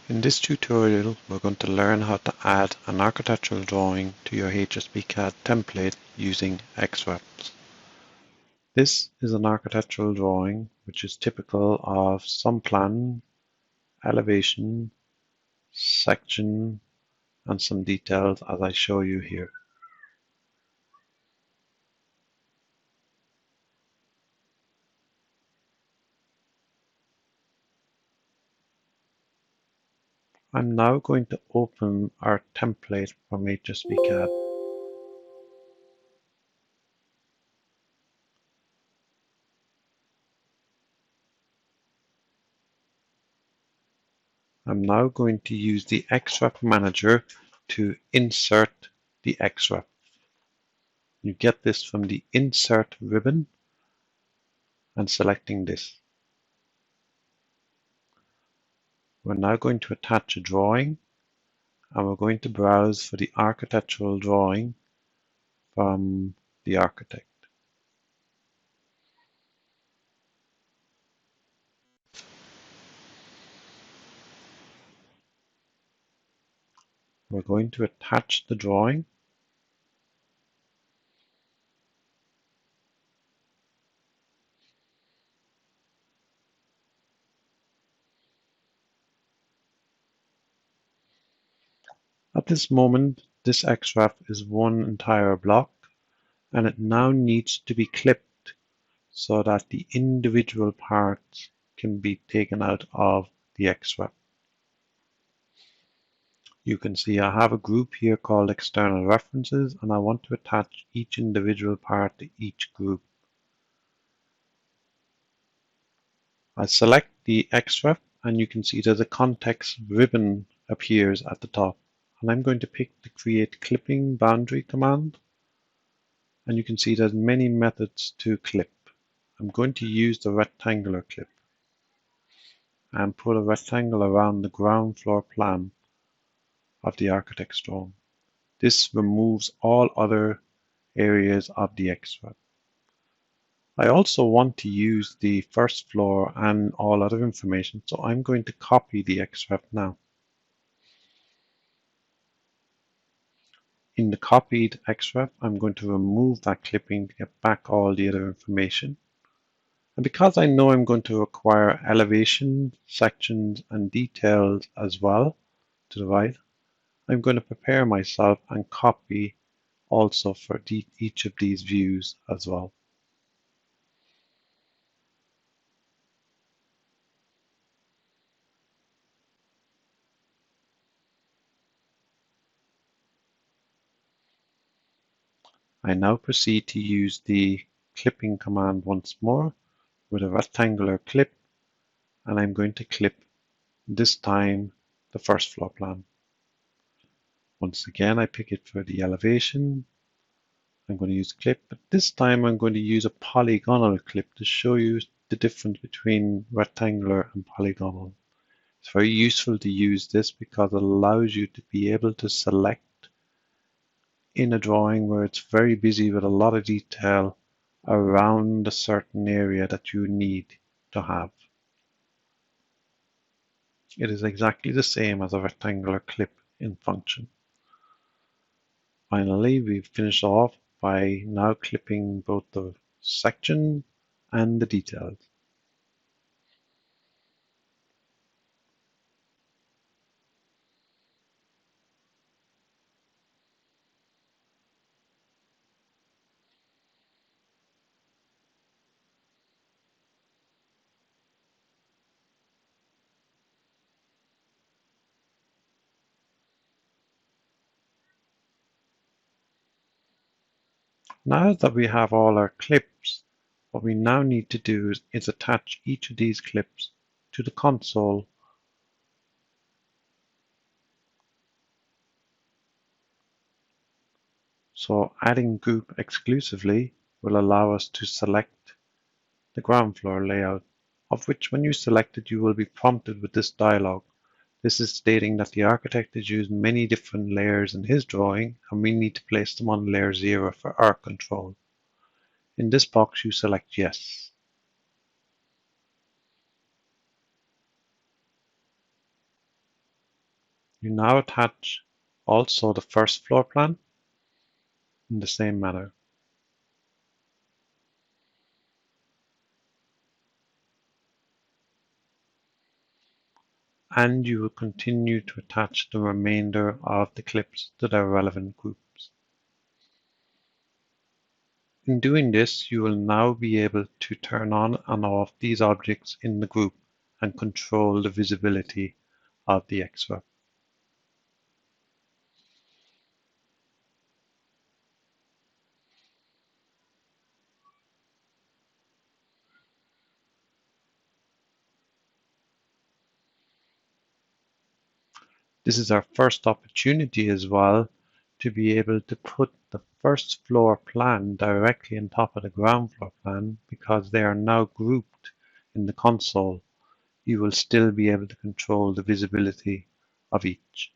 In this tutorial, we're going to learn how to add an architectural drawing to your hsbcad template using xRef. This is an architectural drawing which is typical of some plan, elevation, section, and some details as I show you here. I'm now going to open our template from hsbcad. I'm now going to use the xRef manager to insert the xRef. You get this from the Insert ribbon and selecting this. We're now going to attach a drawing and we're going to browse for the architectural drawing from the architect. We're going to attach the drawing. At this moment, this xRef is one entire block and it now needs to be clipped so that the individual parts can be taken out of the xRef. You can see I have a group here called external references and I want to attach each individual part to each group. I select the xRef and you can see there's a context ribbon appears at the top. And I'm going to pick the create clipping boundary command. And you can see there's many methods to clip. I'm going to use the rectangular clip and put a rectangle around the ground floor plan of the architect's drawing. This removes all other areas of the xRef. I also want to use the first floor and all other information, so I'm going to copy the xRef now. In the copied xRef, I'm going to remove that clipping to get back all the other information. And because I know I'm going to require elevation, sections, and details as well to the right, I'm going to prepare myself and copy also for each of these views as well. I now proceed to use the clipping command once more with a rectangular clip, and I'm going to clip this time the first floor plan. Once again, I pick it for the elevation. I'm going to use clip, but this time I'm going to use a polygonal clip to show you the difference between rectangular and polygonal. It's very useful to use this because it allows you to be able to select in a drawing where it's very busy with a lot of detail around a certain area that you need to have. It is exactly the same as a rectangular clip in function. Finally, we've finished off by now clipping both the section and the details. Now that we have all our clips, what we now need to do is attach each of these clips to the console. So adding group exclusively will allow us to select the ground floor layout, of which when you select it, you will be prompted with this dialog. This is stating that the architect has used many different layers in his drawing and we need to place them on layer 0 for our control. In this box, you select yes. You now attach also the first floor plan in the same manner. And you will continue to attach the remainder of the clips to their relevant groups. In doing this, you will now be able to turn on and off these objects in the group and control the visibility of the xRef. This is our first opportunity as well to be able to put the first floor plan directly on top of the ground floor plan, because they are now grouped in the console. You will still be able to control the visibility of each.